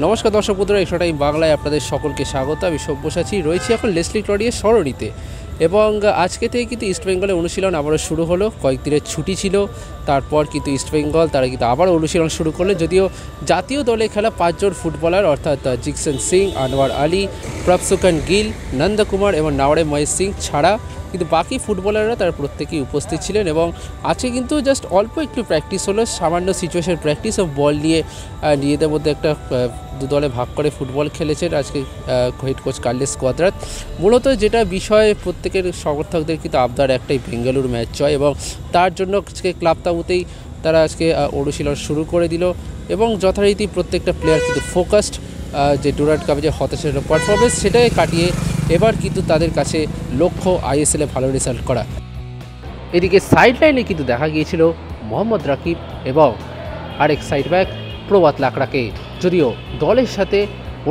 নমস্কার দর্শক বন্ধুরা, এক্সট্রা টাইম বাংলায় আপনাদের সকলকে স্বাগত। আমি সব্যসাচী রয়েছি এখন লেসলি ক্লডিয়ার সরণিতে এবং আজকে থেকে কিন্তু ইস্টবেঙ্গলের অনুশীলন আবারও শুরু হলো। কয়েকদিনের ছুটি ছিল, তারপর কিন্তু ইস্টবেঙ্গল তারা কিন্তু আবারও অনুশীলন শুরু করলেন। যদিও জাতীয় দলে খেলা 5 জন ফুটবলার অর্থাৎ জিকসন সিং, আনোয়ার আলী, প্রভসুকান গিল, নন্দকুমার এবং নাওয়ারে মহেশ সিং ছাড়া কিন্তু বাকি ফুটবলাররা তারা প্রত্যেকেই উপস্থিত ছিলেন এবং আজকে কিন্তু জাস্ট অল্প একটু প্র্যাকটিস হলো, সামান্য সিচুয়েশন প্র্যাকটিস ও বল নিয়ে নিজেদের মধ্যে একটা দু দলে ভাগ করে ফুটবল খেলেছেন আজকে হেড কোচ কার্লোস কোয়াদ্রাত। মূলত যেটা বিষয় প্রত্যেকের সমর্থকদের কিন্তু আবদার একটাই, বেঙ্গালুরু ম্যাচ জয়, এবং তার জন্য আজকে ক্লাব তাঁবুতেই তারা আজকে অনুশীলন শুরু করে দিল এবং যথারীতি প্রত্যেকটা প্লেয়ার কিন্তু ফোকাসড যে ডুরান্ড কাপে যে হতাশার পারফরমেন্স সেটাকে কাটিয়ে এবার কিন্তু তাদের কাছে লক্ষ্য আইএসএলে ভালো রেজাল্ট করা। এদিকে সাইড লাইনে কিন্তু দেখা গিয়েছিল মোহাম্মদ রাকিব এবং আরেক সাইড ব্যাক প্রভাত লাকড়াকে। যদিও দলের সাথে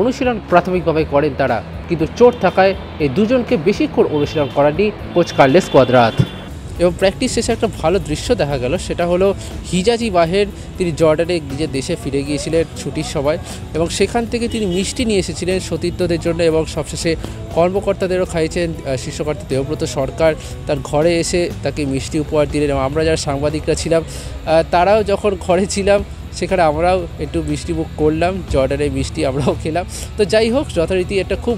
অনুশীলন প্রাথমিকভাবে করেন তারা, কিন্তু চোট থাকায় এই দুজনকে বেশিক্ষণ অনুশীলন করাননি কোচ কার্লোস কোয়াদ্রাত। এবং প্র্যাকটিস শেষে একটা ভালো দৃশ্য দেখা গেল, সেটা হলো হিজাজি বাহের তিনি জর্ডানে নিজের দেশে ফিরে গিয়েছিলেন ছুটির সময় এবং সেখান থেকে তিনি মিষ্টি নিয়ে এসেছিলেন সতীর্থদের জন্য এবং সবশেষে কর্মকর্তাদেরও খাইয়েছেন। শীর্ষকর্তা দেবব্রত সরকার তার ঘরে এসে তাকে মিষ্টি উপহার দিলেন এবং আমরা যারা সাংবাদিকরা ছিলাম তারাও যখন ঘরে ছিলাম সেখানে আমরাও একটু মিষ্টি মুখ করলাম, জর্ডানের মিষ্টি আমরাও খেলাম। তো যাই হোক, যথারীতি একটা খুব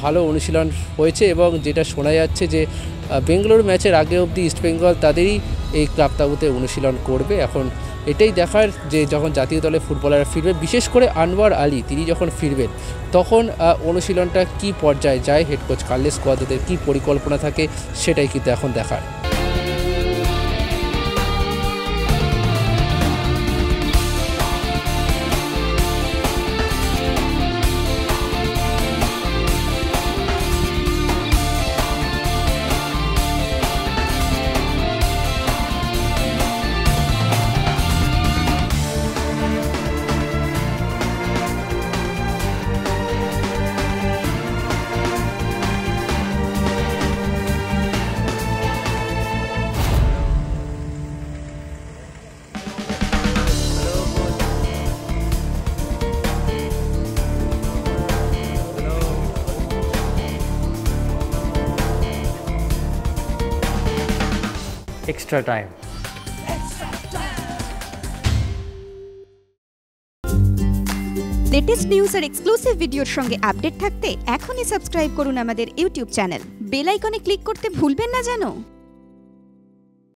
ভালো অনুশীলন হয়েছে এবং যেটা শোনা যাচ্ছে যে বেঙ্গালুরু ম্যাচের আগে অবধি ইস্টবেঙ্গল তাদেরই এই ক্লাব তাঁবুতে অনুশীলন করবে। এখন এটাই দেখার যে যখন জাতীয় দলে ফুটবলাররা ফিরবে, বিশেষ করে আনোয়ার আলী তিনি যখন ফিরবেন তখন অনুশীলনটা কী পর্যায়ে যায়, হেড কোচ কার্লোস কোয়াদ্রাতের কী পরিকল্পনা থাকে সেটাই কিন্তু এখন দেখার। Extra time. লেটেস্ট নিউজ আর এক্সক্লুসিভ ভিডিওর সঙ্গে আপডেট থাকতে এখনই সাবস্ক্রাইব করুন আমাদের ইউটিউব চ্যানেল। বেল আইকনে ক্লিক করতে ভুলবেন না যেন।